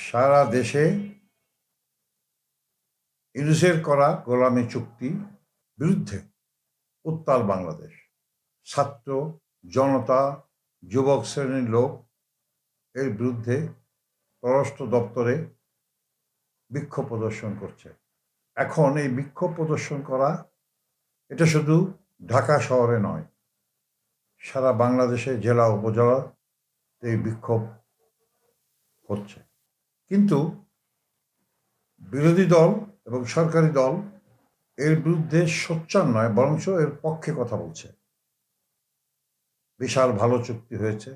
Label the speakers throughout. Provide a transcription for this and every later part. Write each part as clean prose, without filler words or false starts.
Speaker 1: সারা দেশে ইউনূসের করা গোলামি চুক্তি বিরুদ্ধে উত্তাল বাংলাদেশ। ছাত্র, জনতা, যুবক শ্রেণীর লোক এর বিরুদ্ধে পররাষ্ট্র দপ্তরে বিক্ষোভ প্রদর্শন করছে। এখন এই বিক্ষোভ প্রদর্শন করা এটা শুধু ঢাকা শহরে নয়, সারা বাংলাদেশে জেলা উপজেলা এই বিক্ষোভ হচ্ছে। কিন্তু বিরোধী দল এবং সরকারি দল এর বিরুদ্ধে সোচ্চার নয়, বরঞ্চ এর পক্ষে কথা বলছে। বিশাল ভালো চুক্তি হয়েছে,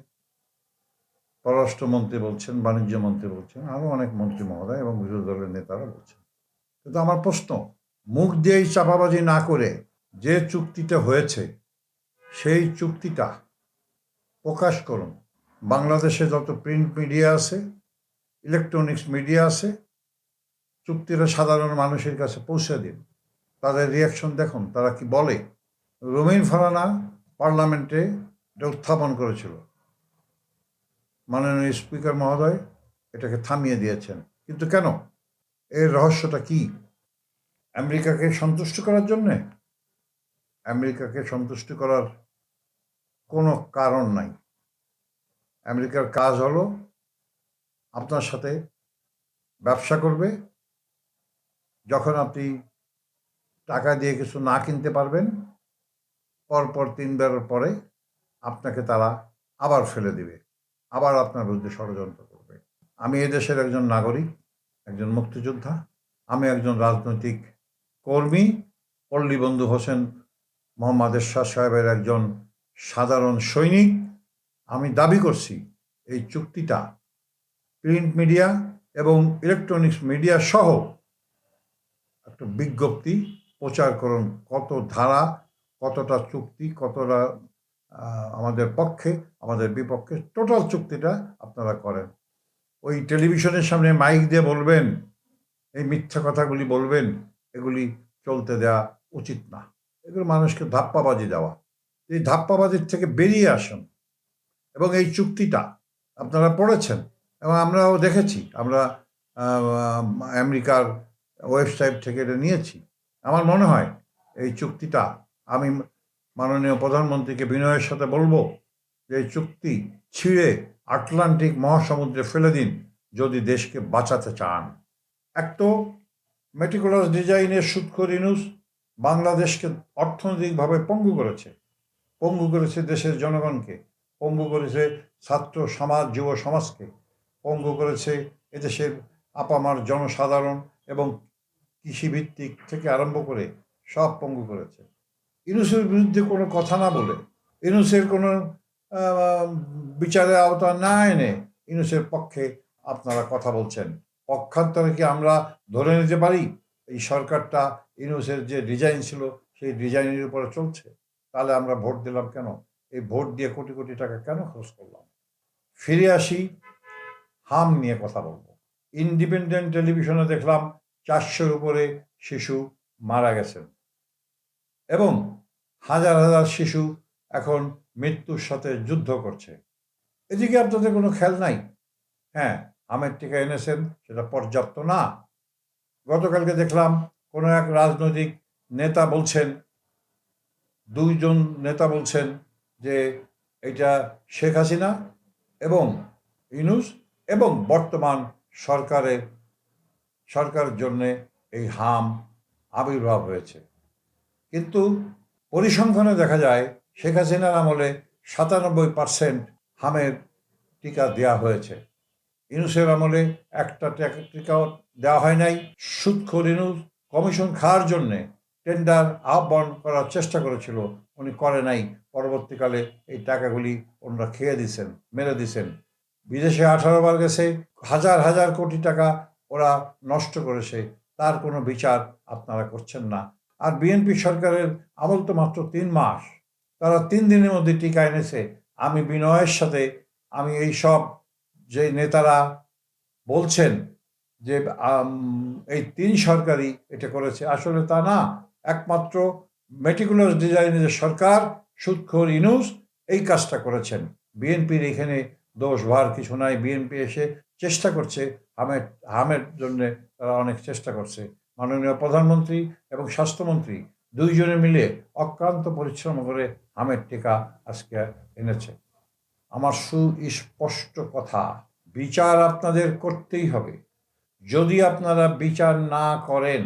Speaker 1: পররাষ্ট্রমন্ত্রী বলছেন, বাণিজ্য মন্ত্রী বলছেন, আরও অনেক মন্ত্রী মহোদয় এবং বিরোধী দলের নেতারা বলছেন। কিন্তু আমার প্রশ্ন, মুখ দিয়েই চাপাবাজি না করে যে চুক্তিটা হয়েছে সেই চুক্তিটা প্রকাশ করুন। বাংলাদেশে যত প্রিন্ট মিডিয়া আছে, ইলেকট্রনিক্স মিডিয়া আছে, চুক্তিটা সাধারণ মানুষের কাছে পৌঁছে দিন। তাদের রিয়াকশন দেখুন, তারা কি বলে। রুমিন ফারহানা পার্লামেন্টে এটা উত্থাপন করেছিল, মাননীয় স্পিকার মহোদয় এটাকে থামিয়ে দিয়েছেন। কিন্তু কেন? এর রহস্যটা কি? আমেরিকাকে সন্তুষ্ট করার জন্যে? আমেরিকাকে সন্তুষ্ট করার কোনো কারণ নাই। আমেরিকার কাজ হলো আপনার সাথে ব্যবসা করবে, যখন আপনি টাকা দিয়ে কিছু না কিনতে পারবেন, পরপর 3 বার পরে আপনাকে তারা আবার ফেলে দিবে, আবার আপনার বিরুদ্ধে ষড়যন্ত্র করবে। আমি এদেশের একজন নাগরিক, একজন মুক্তিযোদ্ধা, আমি একজন রাজনৈতিক কর্মী, পল্লীবন্ধু হোসেন মোহাম্মদ এরশাদ সাহেবের একজন সাধারণ সৈনিক। আমি দাবি করছি এই চুক্তিটা প্রিন্ট মিডিয়া এবং ইলেকট্রনিক্স মিডিয়া সহ একটা বিজ্ঞপ্তি প্রচার করুন, কত ধারা, কতটা চুক্তি, কতটা আমাদের পক্ষে, আমাদের বিপক্ষে, টোটাল চুক্তিটা আপনারা করেন। ওই টেলিভিশনের সামনে মাইক দিয়ে বলবেন, এই মিথ্যা কথাগুলি বলবেন, এগুলি চলতে দেওয়া উচিত না। এগুলো মানুষকে ধাপ্পাবাজি দেওয়া। এই ধাপ্পাবাজির থেকে বেরিয়ে আসুন এবং এই চুক্তিটা আপনারা পড়েছেন এবং আমরাও দেখেছি, আমরা আমেরিকার ওয়েবসাইট থেকে এটা নিয়েছি। আমার মনে হয় এই চুক্তিটা, আমি মাননীয় প্রধানমন্ত্রীকে বিনয়ের সাথে বলবো যে এই চুক্তি ছিঁড়ে আটলান্টিক মহাসমুদ্রে ফেলে দিন যদি দেশকে বাঁচাতে চান। এক তো মেটিকুলাস ডিজাইনের সুদখোর ইউনূস বাংলাদেশকে অর্থনৈতিকভাবে পঙ্গু করেছে দেশের জনগণকে, পঙ্গু করেছে ছাত্র সমাজ, যুব সমাজকে, পঙ্গু করেছে এদেশের আপামার জনসাধারণ এবং কৃষিভিত্তিক থেকে আরম্ভ করে সব পঙ্গু করেছে। ইউনূসের বিরুদ্ধে কোনো কথা না বলে, ইউনূসের কোনো বিচারের আওতা না এনে ইউনূসের পক্ষে আপনারা কথা বলছেন। পক্ষান্তরে কি আমরা ধরে নিতে পারি এই সরকারটা ইউনূসের যে ডিজাইন ছিল সেই ডিজাইনের উপরে চলছে? তাহলে আমরা ভোট দিলাম কেন? এই ভোট দিয়ে কোটি কোটি টাকা কেন খরচ করলাম? ফিরে আসি, হাম নিয়ে কথা বলবো। ইন্ডিপেন্ডেন্ট টেলিভিশনে দেখলাম 400-র উপরে শিশু মারা গেছেন এবং হাজার হাজার শিশু এখন মৃত্যুর সাথে যুদ্ধ করছে। এদিকে আপনাদের কোনো খেয়াল নাই। হ্যাঁ, আমের টিকা এনেছেন, সেটা পর্যাপ্ত না। গতকালকে দেখলাম কোনো এক রাজনৈতিক নেতা বলছেন, 2 জন নেতা বলছেন যে এটা শেখ হাসিনা এবং ইউনূস এবং বর্তমান সরকারের জন্যে এই হাম আবির্ভাব হয়েছে। কিন্তু পরিসংখ্যানে দেখা যায় শেখ হাসিনার আমলে 97% হামের টিকা দেওয়া হয়েছে। ইউনূসের আমলে একটা টিকাও দেওয়া হয় নাই। সুদখোর ইউনূস কমিশন খাওয়ার জন্যে টেন্ডার আহ্বান করার চেষ্টা করেছিল, উনি করে নাই। পরবর্তীকালে এই টাকাগুলি ওনারা খেয়ে দিছেন, মেরে দিছেন। বিদেশে 18 বার গেছে, হাজার হাজার কোটি টাকা ওরা নষ্ট করেছে, তার কোনো বিচার আপনারা করছেন না। আর বিএনপি সরকারের আমল তো মাত্র 3 মাস, তারা 3 দিনের মধ্যে টিকা এনেছে। আমি বিনয়ের সাথে, আমি এই সব যে নেতারা বলছেন যে এই 3 সরকারই এটা করেছে, আসলে তা না। একমাত্র মেটিকুলাস ডিজাইনের সরকার, সুদখোর ইউনূস এই কাজটা করেছেন। বিএনপির এখানে দোষ ভার কিছু নাই। বিএনপি এসে চেষ্টা করছে, হামের জন্যে তারা অনেক চেষ্টা করছে। মাননীয় প্রধানমন্ত্রী এবং স্বাস্থ্যমন্ত্রী দুইজনে মিলে অক্লান্ত পরিশ্রম করে হামের টিকা আজকে এনেছে। আমার সুস্পষ্ট কথা, বিচার আপনাদের করতেই হবে। যদি আপনারা বিচার না করেন,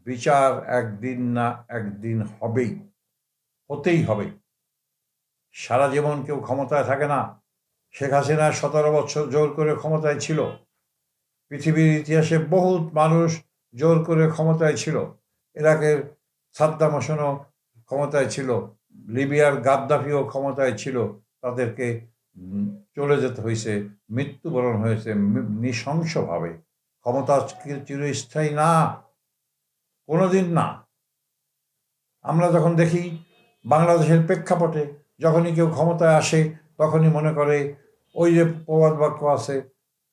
Speaker 1: বিচার একদিন না একদিন হবেই, হতেই হবে। সারা জীবন কেউ ক্ষমতায় থাকে না। শেখ হাসিনা 17 বছর জোর করে ক্ষমতায় ছিল। পৃথিবীর ইতিহাসে বহুত মানুষ জোর করে ক্ষমতায় ছিল। ইরাকের সাদ্দাম হোসেনও ক্ষমতায় ছিল, লিবিয়ার গাদ্দাফিও ক্ষমতায় ছিল। তাদেরকে চলে যেতে হয়েছে, মৃত্যুবরণ হয়েছে নৃশংসভাবে। ক্ষমতা চিরস্থায়ী না, কোনোদিন না। আমরা যখন দেখি বাংলাদেশের প্রেক্ষাপটে যখনই কেউ ক্ষমতায় আসে তখনই মনে করে, ওই যে প্রবাদ বাক্য আছে,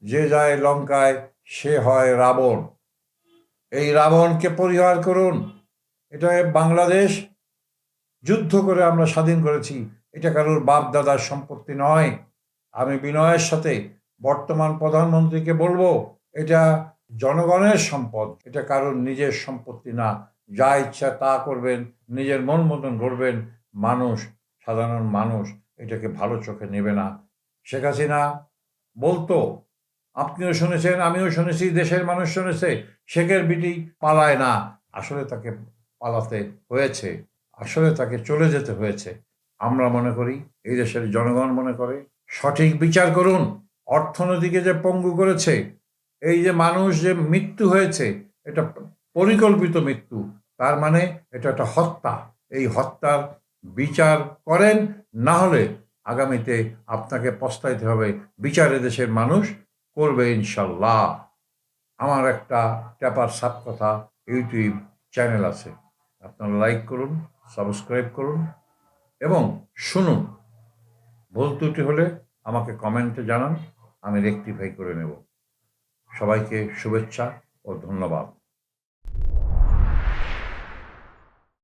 Speaker 1: যে যায় লঙ্কায় সে হয় রাবণ। এই রাবণকে পরিহার করুন। এটা বাংলাদেশ যুদ্ধ করে আমরা স্বাধীন করেছি, এটা কারোর বাপ দাদার সম্পত্তি নয়। আমি বিনয়ের সাথে বর্তমান প্রধানমন্ত্রীকে বলবো, এটা জনগণের সম্পদ, এটা কারোর নিজের সম্পত্তি না। যা ইচ্ছা তা করবেন, নিজের মন মতন করবেন। মানুষ, সাধারণ মানুষ এটাকে ভালো চোখে নেবে না। শেখ হাসিনা বলতো, আপনিও শুনেছেন, আমিও শুনেছি, দেশের মানুষ শুনেছে, শেখের বিটি পালায় না। আসলে তাকে পালাতে হয়েছে, আসলে তাকে চলে যেতে হয়েছে। আমরা মনে করি, এই দেশের জনগণ মনে করে, সঠিক বিচার করুন। অর্থনীতিকে যে পঙ্গু করেছে, এই যে মানুষ যে মৃত্যু হয়েছে, এটা পরিকল্পিত মৃত্যু। তার মানে এটা একটা হত্যা। এই হত্যার বিচার করেন, না হলে আগামীতে আপনাকে পস্তাইতে হবে। বিচারে দেশের মানুষ করবে ইনশাল্লাহ। আমার একটা ট্যাপার সাপ কথা ইউটিউব চ্যানেল আছে, আপনারা লাইক করুন, সাবস্ক্রাইব করুন এবং শুনুন। ভুল ত্রুটি হলে আমাকে কমেন্টে জানান, আমি রেকটিফাই করে নেব। সবাইকে শুভেচ্ছা ও ধন্যবাদ।